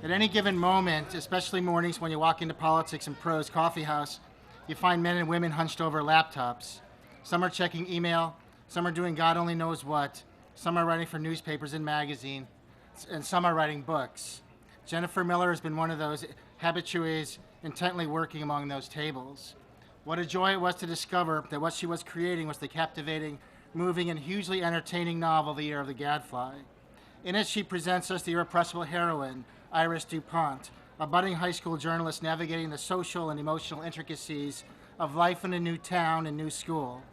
At any given moment, especially mornings when you walk into Politics and Prose Coffee House, you find men and women hunched over laptops. Some are checking email, some are doing God only knows what, some are writing for newspapers and magazines, and some are writing books. Jennifer Miller has been one of those habitués intently working among those tables. What a joy it was to discover that what she was creating was the captivating, moving, and hugely entertaining novel, The Year of the Gadfly. In it, she presents us the irrepressible heroine, Iris DuPont, a budding high school journalist navigating the social and emotional intricacies of life in a new town and new school.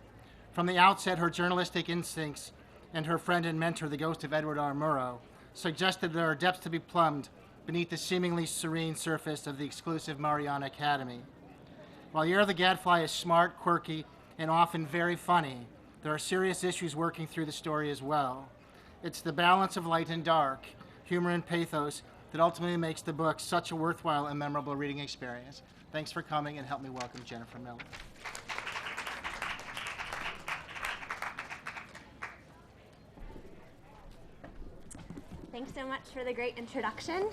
From the outset, her journalistic instincts and her friend and mentor, the ghost of Edward R. Murrow, suggested there are depths to be plumbed beneath the seemingly serene surface of the exclusive Mariana Academy. While Year of the Gadfly is smart, quirky, and often very funny, there are serious issues working through the story as well. It's the balance of light and dark, humor and pathos, that ultimately makes the book such a worthwhile and memorable reading experience. Thanks for coming, and help me welcome Jennifer Miller. Thanks so much for the great introduction.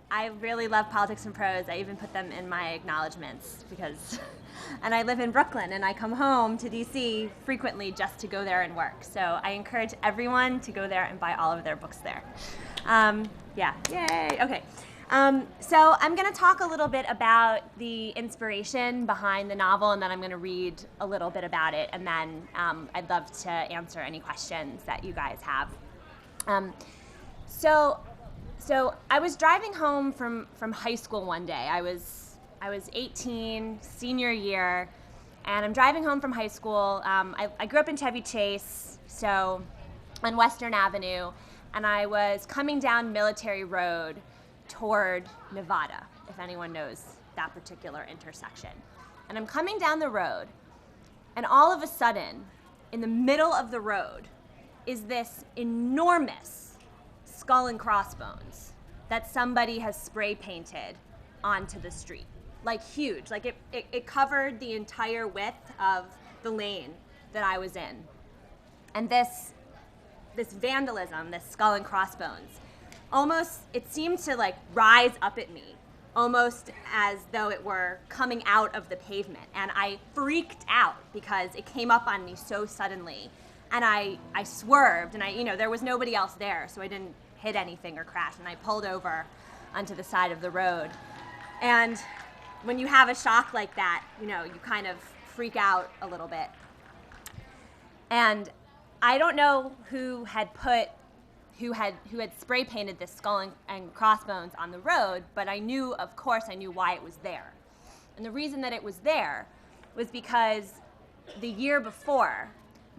I really love Politics and Prose. I even put them in my acknowledgments because, and I live in Brooklyn and I come home to DC frequently just to go there and work. So I encourage everyone to go there and buy all of their books there. Yeah, yay, okay. So I'm gonna talk a little bit about the inspiration behind the novel, and then I'm gonna read a little bit about it, and then I'd love to answer any questions that you guys have. So I was driving home from high school one day. I was 18, senior year, and I'm driving home from high school. I grew up in Chevy Chase, so on Western Avenue, and I was coming down Military Road toward Nevada, if anyone knows that particular intersection. And I'm coming down the road, and all of a sudden, in the middle of the road, is this enormous skull and crossbones that somebody has spray painted onto the street. Like huge, like it covered the entire width of the lane that I was in. And this vandalism, this skull and crossbones, almost, it seemed to like rise up at me, almost as though it were coming out of the pavement. And I freaked out because it came up on me so suddenly. And I swerved, and there was nobody else there, so I didn't hit anything or crash, and I pulled over onto the side of the road. And when you have a shock like that, you kind of freak out a little bit. And I don't know who had spray painted this skull and crossbones on the road, but I knew why it was there. And the reason that it was there was because the year before,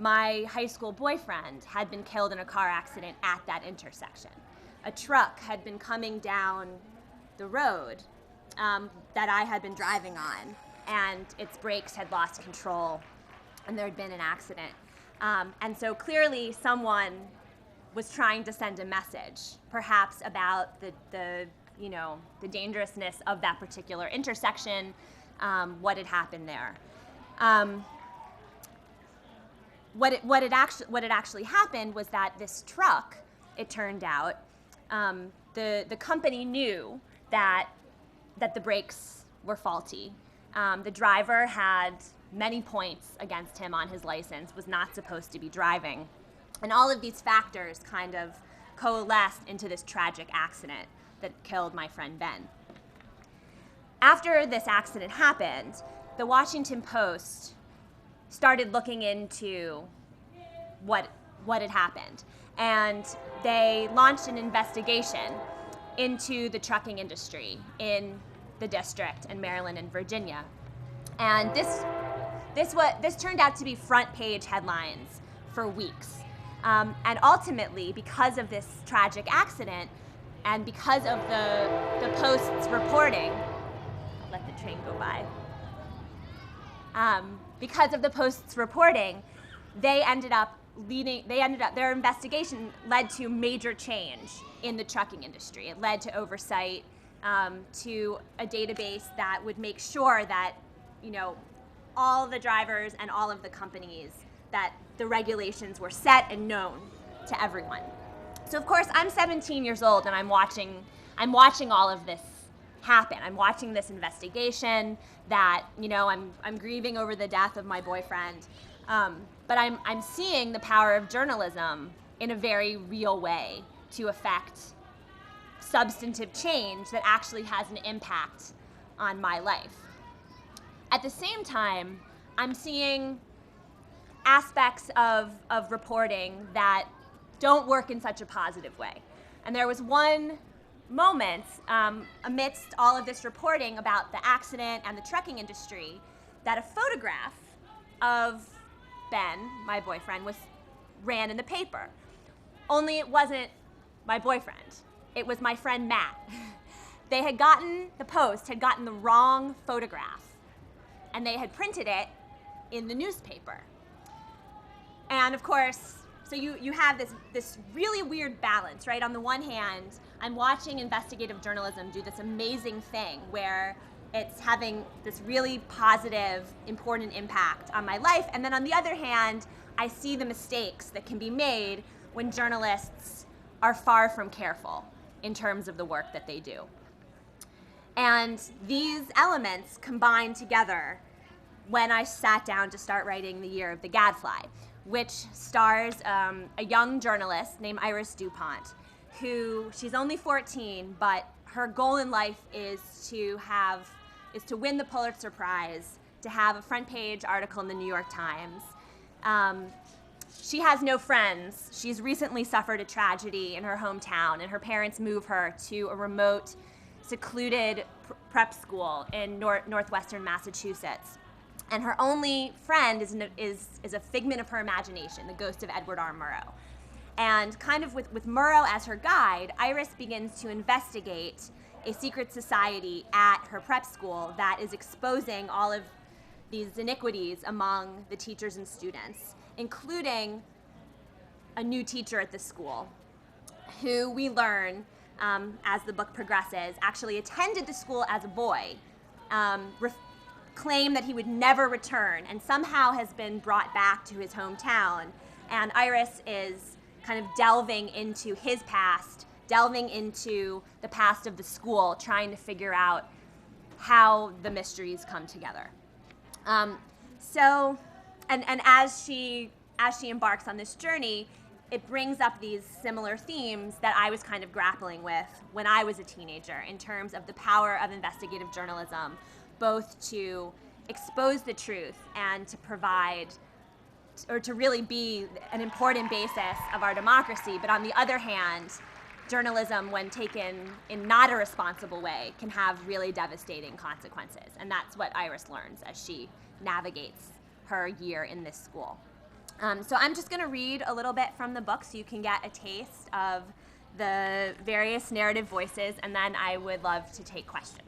my high school boyfriend had been killed in a car accident at that intersection. A truck had been coming down the road that I had been driving on, and its brakes had lost control, and there had been an accident. And so clearly someone was trying to send a message, perhaps about the dangerousness of that particular intersection, what had happened there. What had actually happened was that this truck, it turned out, the company knew that the brakes were faulty. The driver had many points against him on his license, was not supposed to be driving. And all of these factors kind of coalesced into this tragic accident that killed my friend Ben. After this accident happened, the Washington Post started looking into what had happened. And they launched an investigation into the trucking industry in the district in Maryland and Virginia. And this turned out to be front page headlines for weeks. And ultimately, because of this tragic accident and because of the Post's reporting, I'll let the train go by. Because of the Post's reporting, their investigation led to major change in the trucking industry. It led to oversight, to a database that would make sure that, all the drivers and all of the companies, that the regulations were set and known to everyone. So of course, I'm 17 years old and I'm watching I'm watching all of this happen. I'm watching this investigation that, I'm grieving over the death of my boyfriend. But I'm seeing the power of journalism in a very real way to affect substantive change that actually has an impact on my life. At the same time, I'm seeing aspects of reporting that don't work in such a positive way. And there was one moment amidst all of this reporting about the accident and the trucking industry that a photograph of Ben, my boyfriend, ran in the paper. Only it wasn't my boyfriend. It was my friend Matt. The Post had gotten the wrong photograph, and they had printed it in the newspaper. And of course, so you have this really weird balance, right? On the one hand, I'm watching investigative journalism do this amazing thing where it's having this really positive, important impact on my life. And then on the other hand, I see the mistakes that can be made when journalists are far from careful in terms of the work that they do. And these elements combine together when I sat down to start writing The Year of the Gadfly, which stars a young journalist named Iris DuPont, who, she's only 14, but her goal in life is to win the Pulitzer Prize, to have a front page article in the New York Times. She has no friends. She's recently suffered a tragedy in her hometown, and her parents move her to a remote, secluded prep school in northwestern Massachusetts. And her only friend is a figment of her imagination, the ghost of Edward R. Murrow. And kind of with Murrow as her guide, Iris begins to investigate a secret society at her prep school that is exposing all of these iniquities among the teachers and students, including a new teacher at the school, who we learn, as the book progresses, actually attended the school as a boy, claimed that he would never return, and somehow has been brought back to his hometown. And Iris is kind of delving into his past, delving into the past of the school, trying to figure out how the mysteries come together. And as she embarks on this journey, it brings up these similar themes that I was kind of grappling with when I was a teenager in terms of the power of investigative journalism, both to expose the truth and to provide, or to really be an important basis of our democracy. But on the other hand, journalism, when taken in not a responsible way, can have really devastating consequences. And that's what Iris learns as she navigates her year in this school. So I'm just going to read a little bit from the book so you can get a taste of the various narrative voices, and then I would love to take questions.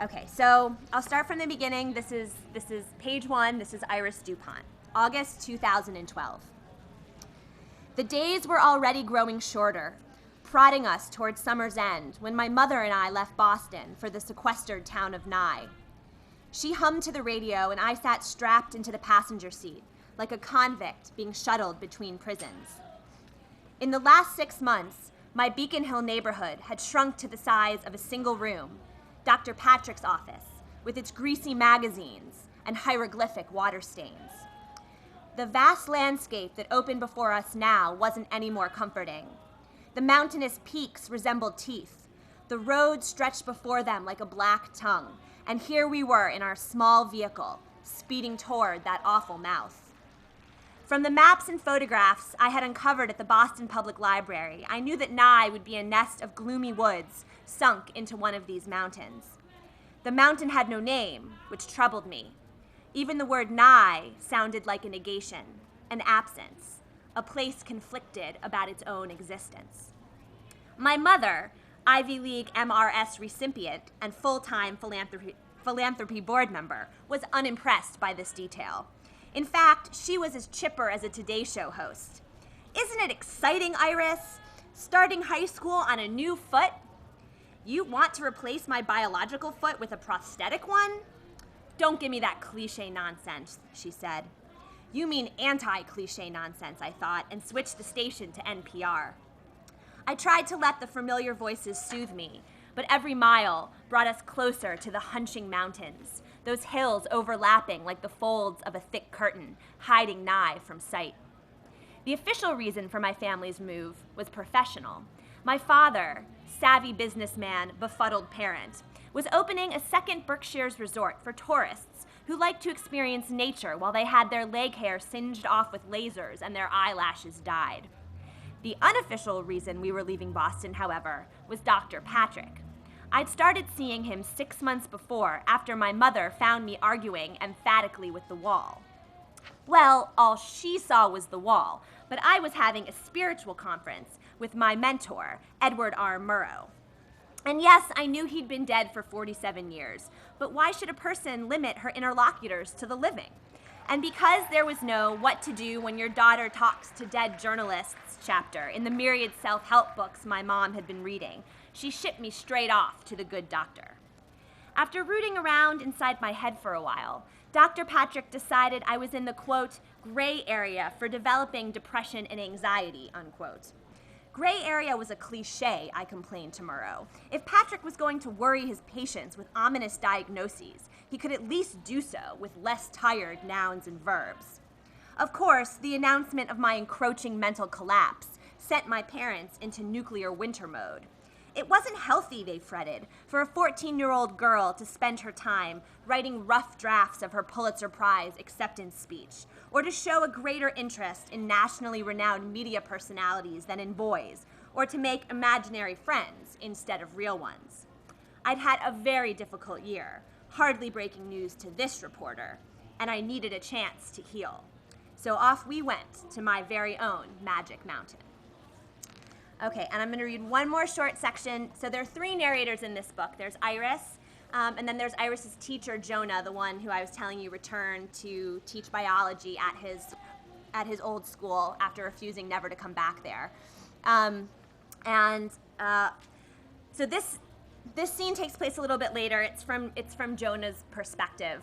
Okay, so I'll start from the beginning. This is page 1. This is Iris DuPont, August 2012. The days were already growing shorter, prodding us towards summer's end when my mother and I left Boston for the sequestered town of Nye. She hummed to the radio, and I sat strapped into the passenger seat, like a convict being shuttled between prisons. In the last 6 months, my Beacon Hill neighborhood had shrunk to the size of a single room, Dr. Patrick's office, with its greasy magazines and hieroglyphic water stains. The vast landscape that opened before us now wasn't any more comforting. The mountainous peaks resembled teeth. The road stretched before them like a black tongue, and here we were in our small vehicle, speeding toward that awful mouth. From the maps and photographs I had uncovered at the Boston Public Library, I knew that Nye would be a nest of gloomy woods sunk into one of these mountains. The mountain had no name, which troubled me. Even the word Nye sounded like a negation, an absence, a place conflicted about its own existence. My mother, Ivy League MRS recipient and full-time philanthropy board member, was unimpressed by this detail. In fact, she was as chipper as a Today Show host. "Isn't it exciting, Iris? Starting high school on a new foot? You want to replace my biological foot with a prosthetic one? Don't give me that cliche nonsense," she said. "You mean anti-cliche nonsense," I thought, and switched the station to NPR. I tried to let the familiar voices soothe me, but every mile brought us closer to the hunching mountains, those hills overlapping like the folds of a thick curtain, hiding nigh from sight. The official reason for my family's move was professional. My father, savvy businessman, befuddled parent, was opening a second Berkshire's resort for tourists who liked to experience nature while they had their leg hair singed off with lasers and their eyelashes dyed. The unofficial reason we were leaving Boston, however, was Dr. Patrick. I'd started seeing him 6 months before, after my mother found me arguing emphatically with the wall. Well, all she saw was the wall, but I was having a spiritual conference with my mentor, Edward R. Murrow. And yes, I knew he'd been dead for 47 years, but why should a person limit her interlocutors to the living? And because there was no what to do when your daughter talks to dead journalists chapter in the myriad self-help books my mom had been reading, she shipped me straight off to the good doctor. After rooting around inside my head for a while, Dr. Patrick decided I was in the, quote, gray area for developing depression and anxiety, unquote. Gray area was a cliche, I complained to Murrow. If Patrick was going to worry his patients with ominous diagnoses, he could at least do so with less tired nouns and verbs. Of course, the announcement of my encroaching mental collapse sent my parents into nuclear winter mode. It wasn't healthy, they fretted, for a 14-year-old girl to spend her time writing rough drafts of her Pulitzer Prize acceptance speech, or to show a greater interest in nationally renowned media personalities than in boys, or to make imaginary friends instead of real ones. I'd had a very difficult year, hardly breaking news to this reporter, and I needed a chance to heal. So off we went to my very own Magic Mountain. Okay, and I'm going to read one more short section. So there are 3 narrators in this book. There's Iris, and then there's Iris's teacher, Jonah, the one who I was telling you returned to teach biology at his old school after refusing never to come back there. So this scene takes place a little bit later. It's from Jonah's perspective,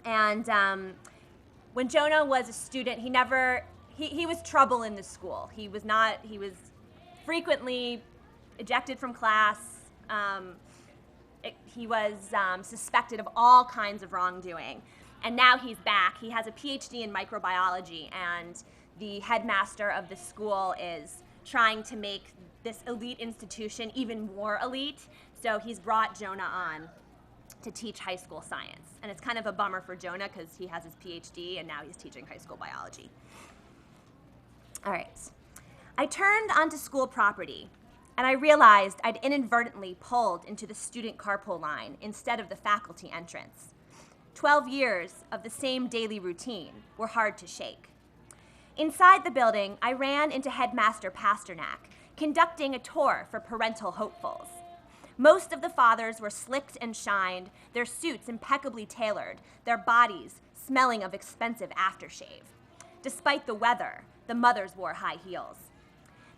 and when Jonah was a student, he was trouble in the school. He was frequently ejected from class. He was suspected of all kinds of wrongdoing. And now he's back. He has a PhD in microbiology, and the headmaster of the school is trying to make this elite institution even more elite. So he's brought Jonah on to teach high school science. And it's kind of a bummer for Jonah because he has his PhD and now he's teaching high school biology. All right. I turned onto school property, and I realized I'd inadvertently pulled into the student carpool line instead of the faculty entrance. 12 years of the same daily routine were hard to shake. Inside the building, I ran into Headmaster Pasternak, conducting a tour for parental hopefuls. Most of the fathers were slicked and shined, their suits impeccably tailored, their bodies smelling of expensive aftershave. Despite the weather, the mothers wore high heels.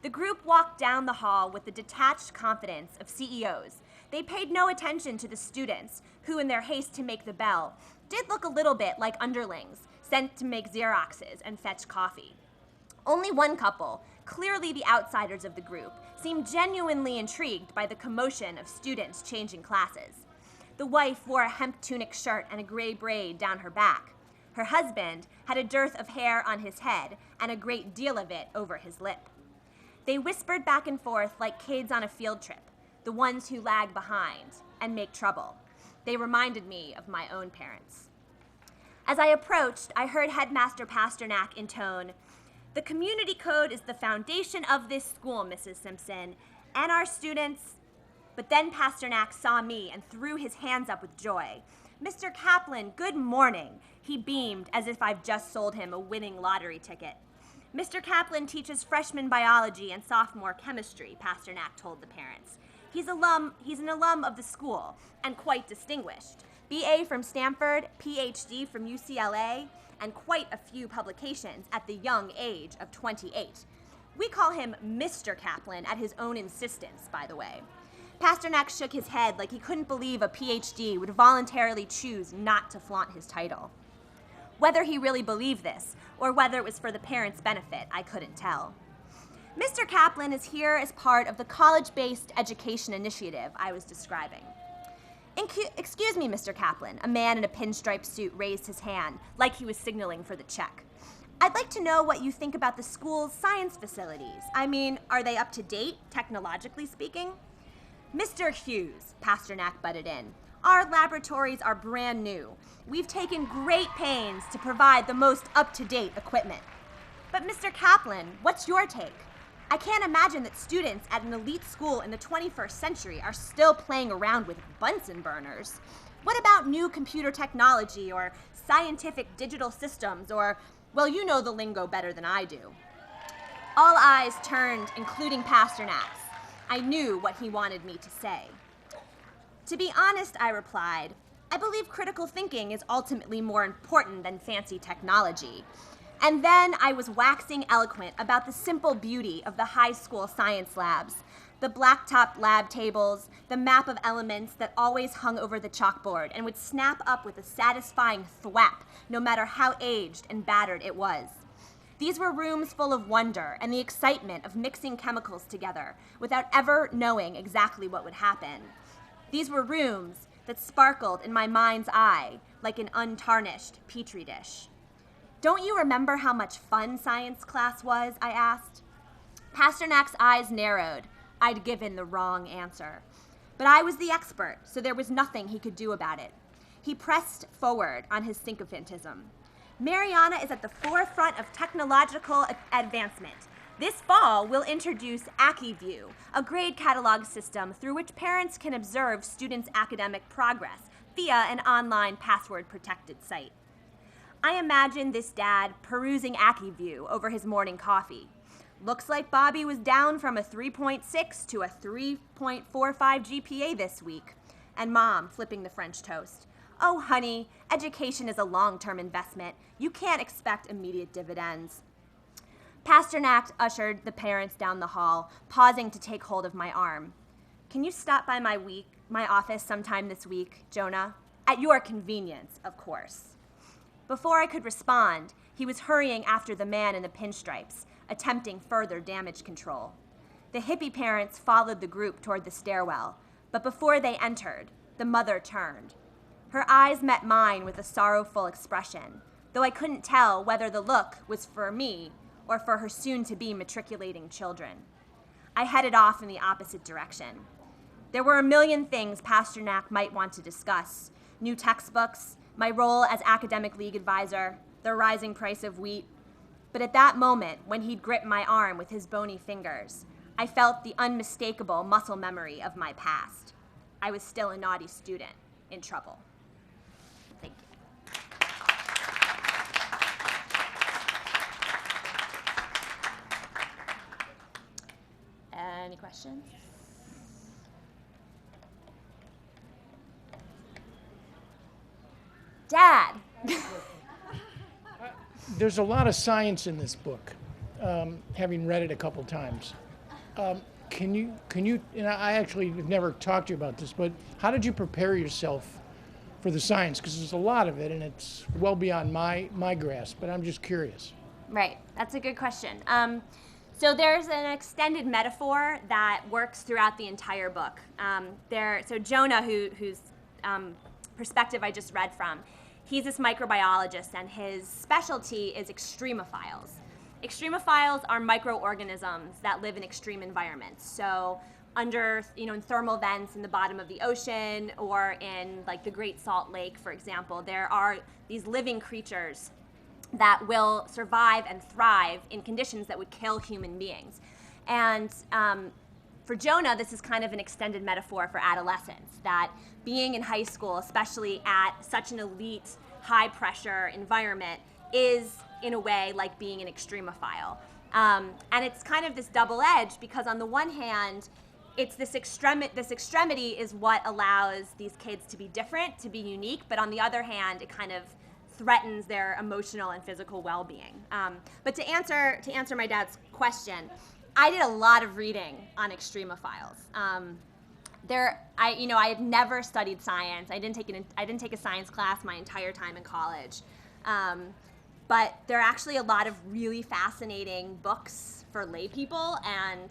The group walked down the hall with the detached confidence of CEOs. They paid no attention to the students, who in their haste to make the bell, did look a little bit like underlings, sent to make Xeroxes and fetch coffee. Only one couple, clearly the outsiders of the group, seemed genuinely intrigued by the commotion of students changing classes. The wife wore a hemp tunic shirt and a gray braid down her back. Her husband had a dearth of hair on his head and a great deal of it over his lip. They whispered back and forth like kids on a field trip, the ones who lag behind and make trouble. They reminded me of my own parents. As I approached, I heard Headmaster Pasternak intone, "The community code is the foundation of this school, Mrs. Simpson, and our students." But then Pasternak saw me and threw his hands up with joy. "Mr. Kaplan, good morning." He beamed as if I've just sold him a winning lottery ticket. "Mr. Kaplan teaches freshman biology and sophomore chemistry," Pasternak told the parents. He's an alum of the school, and quite distinguished. BA from Stanford, PhD from UCLA, and quite a few publications at the young age of 28. We call him Mr. Kaplan at his own insistence, by the way. Pasternak shook his head like he couldn't believe a PhD would voluntarily choose not to flaunt his title. Whether he really believed this, or whether it was for the parents' benefit, I couldn't tell. Mr. Kaplan is here as part of the college-based education initiative I was describing. Excuse me, Mr. Kaplan. A man in a pinstripe suit raised his hand, like he was signaling for the check. I'd like to know what you think about the school's science facilities. I mean, are they up to date, technologically speaking? Mr. Hughes, Pasternak butted in, our laboratories are brand new. We've taken great pains to provide the most up-to-date equipment. But Mr. Kaplan, what's your take? I can't imagine that students at an elite school in the 21st century are still playing around with Bunsen burners. What about new computer technology or scientific digital systems or, well, you know the lingo better than I do. All eyes turned, including Pasternak's. I knew what he wanted me to say. To be honest, I replied, I believe critical thinking is ultimately more important than fancy technology. And then I was waxing eloquent about the simple beauty of the high school science labs, the blacktop lab tables, the map of elements that always hung over the chalkboard and would snap up with a satisfying thwap, no matter how aged and battered it was. These were rooms full of wonder and the excitement of mixing chemicals together without ever knowing exactly what would happen. These were rooms that sparkled in my mind's eye like an untarnished petri dish. Don't you remember how much fun science class was? I asked. Pasternak's eyes narrowed. I'd given the wrong answer. But I was the expert, so there was nothing he could do about it. He pressed forward on his sycophantism. Mariana is at the forefront of technological advancement. This fall, we'll introduce AccuView, a grade catalog system through which parents can observe students' academic progress via an online password-protected site. I imagine this dad perusing AccuView over his morning coffee. Looks like Bobby was down from a 3.6 to a 3.45 GPA this week. And Mom flipping the French toast. Oh, honey, education is a long-term investment. You can't expect immediate dividends. Pasternak ushered the parents down the hall, pausing to take hold of my arm. Can you stop by my office sometime this week, Jonah? At your convenience, of course. Before I could respond, he was hurrying after the man in the pinstripes, attempting further damage control. The hippie parents followed the group toward the stairwell, but before they entered, the mother turned. Her eyes met mine with a sorrowful expression, though I couldn't tell whether the look was for me or for her soon-to-be matriculating children. I headed off in the opposite direction. There were a million things Pasternak might want to discuss: new textbooks, my role as academic league advisor, the rising price of wheat. But at that moment, when he'd gripped my arm with his bony fingers, I felt the unmistakable muscle memory of my past. I was still a naughty student, in trouble. Thank you. Any questions? Dad. There's a lot of science in this book, having read it a couple times. Can you, and I actually have never talked to you about this, but how did you prepare yourself for the science? Because there's a lot of it, and it's well beyond my grasp, but I'm just curious. Right, that's a good question. So there's an extended metaphor that works throughout the entire book. So Jonah, whose perspective I just read from, he's this microbiologist, and his specialty is extremophiles. Extremophiles are microorganisms that live in extreme environments. So under, in thermal vents in the bottom of the ocean, or in like the Great Salt Lake, for example, there are these living creatures that will survive and thrive in conditions that would kill human beings. And for Jonah, this is kind of an extended metaphor for adolescence, that being in high school, especially at such an elite, high-pressure environment, is, in a way, like being an extremophile. And it's kind of this double edge, because on the one hand, it's this extremity is what allows these kids to be different, to be unique, but on the other hand, it kind of threatens their emotional and physical well-being. But to answer my dad's question, I did a lot of reading on extremophiles. I had never studied science. I didn't take a science class my entire time in college. But there are actually a lot of really fascinating books, for lay people, and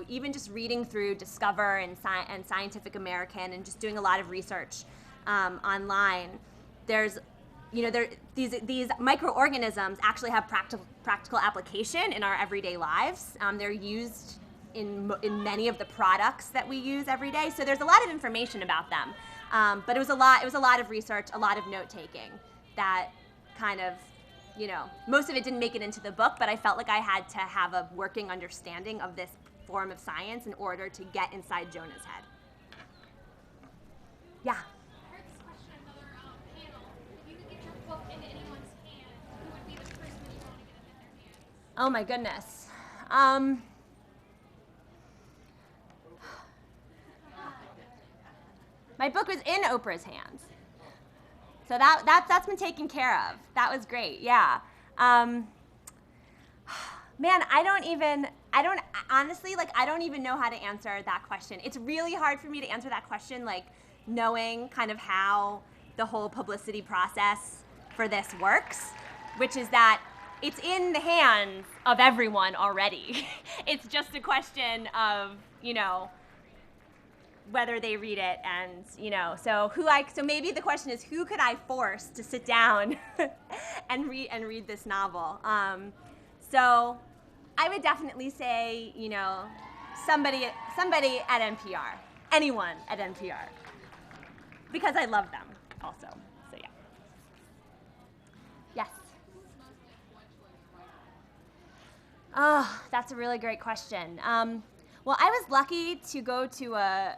even just reading through Discover and Scientific American and just doing a lot of research online, these microorganisms actually have practical application in our everyday lives. They're used in many of the products that we use every day. So there's a lot of information about them. But it was a lot of research, a lot of note taking that kind of, most of it didn't make it into the book, but I felt like I had to have a working understanding of this form of science in order to get inside Jonah's head. Yeah. Oh my goodness. My book was in Oprah's hands. So that's been taken care of. That was great, yeah. Man, I don't even know how to answer that question. It's really hard for me to answer that question, like knowing kind of how the whole publicity process for this works, which is that it's in the hands of everyone already. It's just a question of, whether they read it, and so maybe the question is, who could I force to sit down and read this novel? So I would definitely say, somebody at NPR, anyone at NPR, because I love them also. So yeah. Yes. Oh, that's a really great question. Well, I was lucky to go to a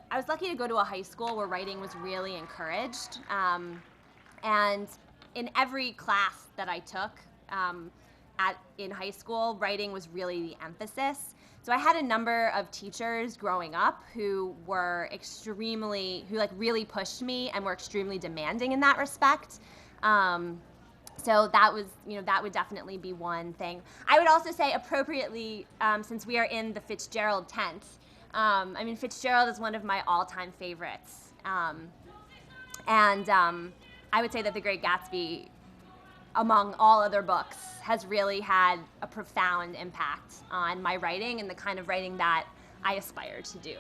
high school where writing was really encouraged, and in every class that I took in high school, writing was really the emphasis. So I had a number of teachers growing up who really pushed me and were extremely demanding in that respect. So that would definitely be one thing. I would also say, appropriately, since we are in the Fitzgerald tent, Fitzgerald is one of my all-time favorites. And I would say that The Great Gatsby, among all other books, has really had a profound impact on my writing and the kind of writing that I aspire to do.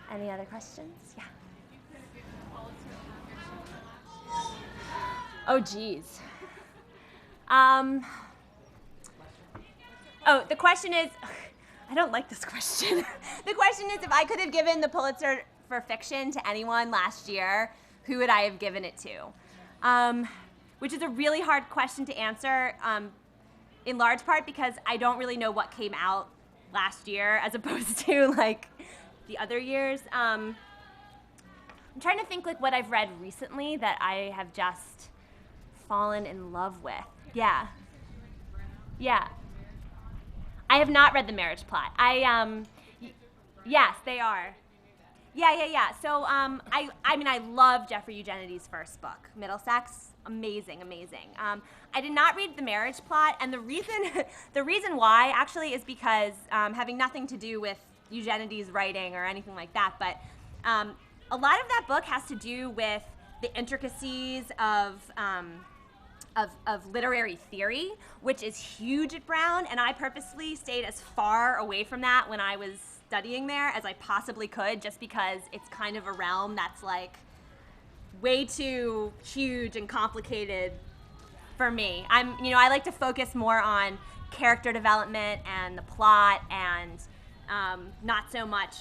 Any other questions? Yeah. Oh, geez. The question is, I don't like this question. The question is, if I could have given the Pulitzer for fiction to anyone last year, who would I have given it to? Which is a really hard question to answer, in large part because I don't really know what came out last year as opposed to the other years. I'm trying to think what I've read recently that I have just fallen in love with. Yeah. I have not read The Marriage Plot. Yes, they are. Yeah. So, I love Jeffrey Eugenides' first book, Middlesex. Amazing. I did not read The Marriage Plot, and the reason why actually is because having nothing to do with Eugenides' writing or anything like that, but a lot of that book has to do with the intricacies of literary theory, which is huge at Brown, and I purposely stayed as far away from that when I was studying there as I possibly could, just because it's kind of a realm that's way too huge and complicated for me. I like to focus more on character development and the plot, and not so much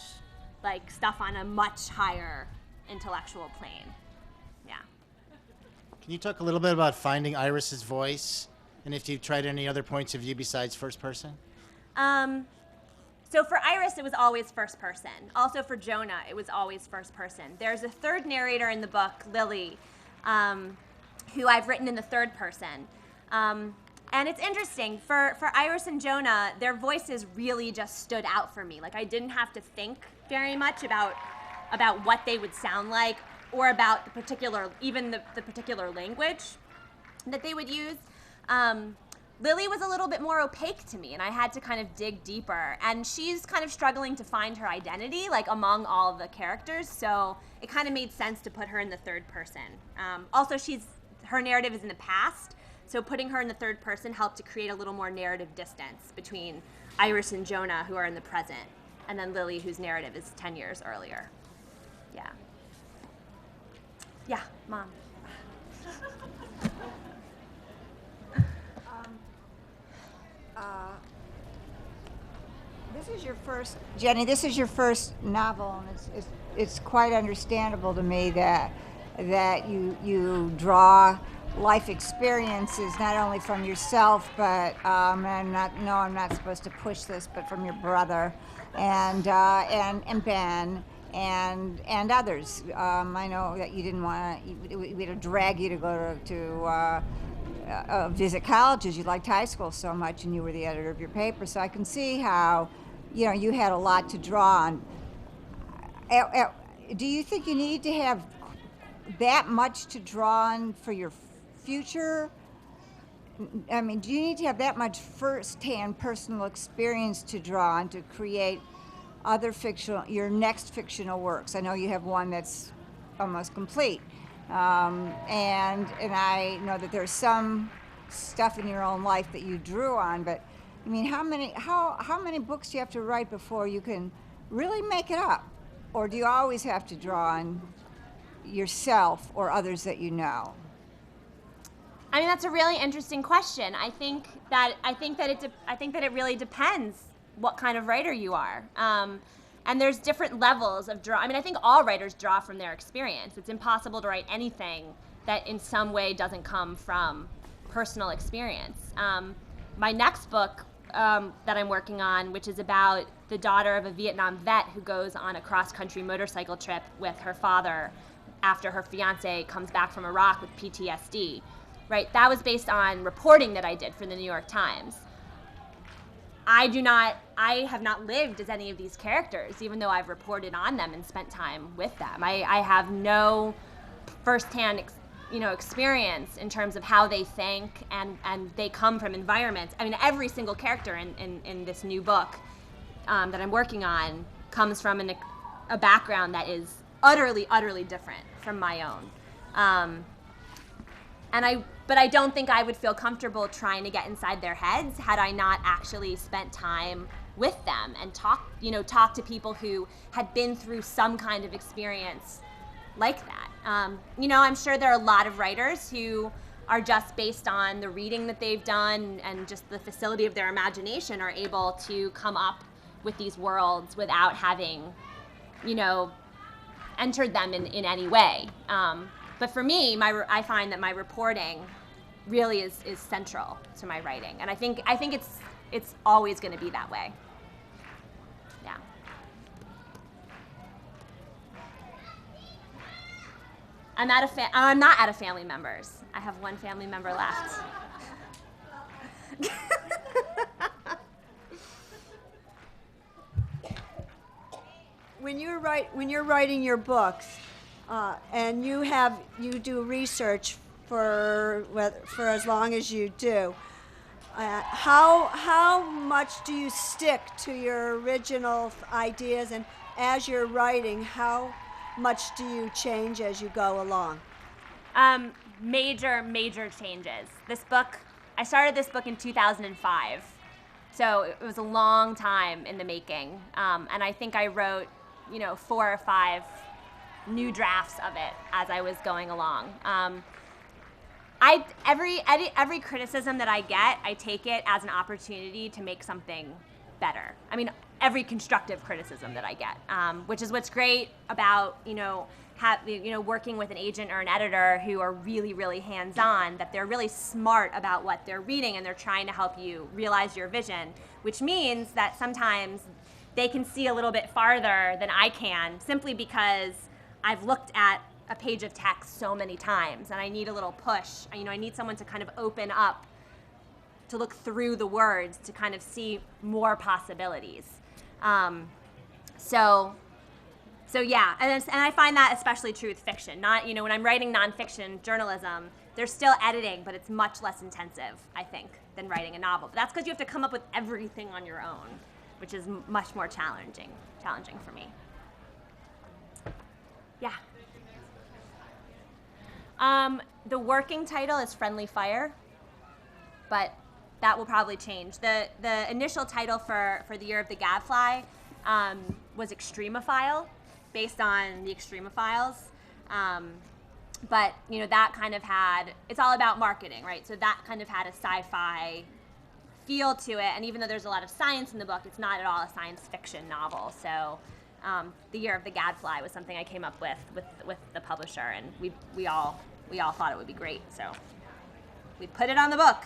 stuff on a much higher intellectual plane. Yeah. Can you talk a little bit about finding Iris's voice, and if you've tried any other points of view besides first person? So for Iris, it was always first person. Also for Jonah, it was always first person. There's a third narrator in the book, Lily, who I've written in the third person. And it's interesting, for Iris and Jonah, their voices really just stood out for me. I didn't have to think very much about what they would sound like, or about the particular language that they would use. Lily was a little bit more opaque to me, and I had to kind of dig deeper. And she's kind of struggling to find her identity, among all of the characters, so it kind of made sense to put her in the third person. Also, her narrative is in the past, so putting her in the third person helped to create a little more narrative distance between Iris and Jonah, who are in the present, and then Lily, whose narrative is 10 years earlier. Yeah. Yeah, Mom. This is your first, Jenny. This is your first novel, and it's quite understandable to me that you draw life experiences not only from yourself, but I'm not supposed to push this, but from your brother, and Ben, and others. I know that you didn't want to. We had to drag you to go to visit colleges. You liked high school so much, and you were the editor of your paper. So I can see how, you had a lot to draw on. Do you think you need to have that much to draw on for your future? I mean, do you need to have that much first-hand personal experience to draw on to create your next fictional works? I know you have one that's almost complete, and I know that there's some stuff in your own life that you drew on, but I mean, how many books do you have to write before you can really make it up? Or do you always have to draw on yourself or others that you know? I mean, that's a really interesting question. I think that it really depends what kind of writer you are. And there's different levels of draw. I mean, I think all writers draw from their experience. It's impossible to write anything that in some way doesn't come from personal experience. My next book that I'm working on, which is about the daughter of a Vietnam vet who goes on a cross-country motorcycle trip with her father after her fiance comes back from Iraq with PTSD, right? That was based on reporting that I did for the New York Times. I have not lived as any of these characters, even though I've reported on them and spent time with them. I have no firsthand experience in terms of how they think, and they come from environments. I mean, every single character in this new book that I'm working on comes from a background that is utterly, utterly different from my own. But I don't think I would feel comfortable trying to get inside their heads had I not actually spent time with them and talk to people who had been through some kind of experience like that. I'm sure there are a lot of writers who are just based on the reading that they've done and just the facility of their imagination are able to come up with these worlds without having, entered them in any way. But for me, I find that my reporting really is central to my writing, and I think it's always going to be that way. Yeah. I'm not out of family members. I have one family member left. When you're writing your books, and you do research for as long as you do, how much do you stick to your original ideas, and as you're writing, how much do you change as you go along? Major changes. I started this book in 2005, so it was a long time in the making, and I think I wrote 4 or 5 new drafts of it as I was going along. Every criticism that I get, I take it as an opportunity to make something better. I mean, every constructive criticism that I get, which is what's great about working with an agent or an editor who are really, really hands-on, that they're really smart about what they're reading and they're trying to help you realize your vision, which means that sometimes they can see a little bit farther than I can, simply because I've looked at a page of text so many times and I need a little push. I need someone to kind of open up, to look through the words, to kind of see more possibilities. So yeah, and I find that especially true with fiction. When I'm writing nonfiction journalism, there's still editing, but it's much less intensive, I think, than writing a novel. But that's because you have to come up with everything on your own, which is much more challenging for me. Yeah. The working title is Friendly Fire. but that will probably change. The initial title for the Year of the Gadfly was Extremophile, based on the Extremophiles. But that kind of had, it's all about marketing, right? So that kind of had a sci-fi feel to it, and even though there's a lot of science in the book, it's not at all a science fiction novel. So the Year of the Gadfly was something I came up with the publisher, and we all thought it would be great. So we put it on the book.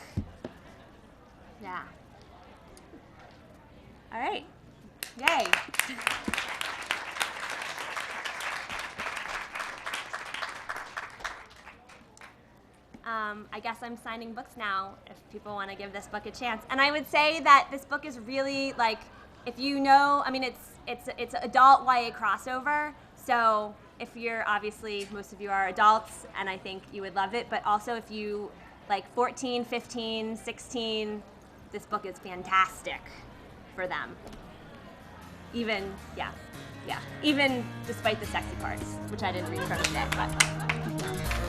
Yeah. All right. Yay. I guess I'm signing books now if people want to give this book a chance. And I would say that this book is really like, if you know, I mean, it's adult YA crossover. So if you're, obviously most of you are adults, and I think you would love it, but also if you like 14, 15, 16, this book is fantastic for them. Even, even despite the sexy parts, which I didn't read from today, but.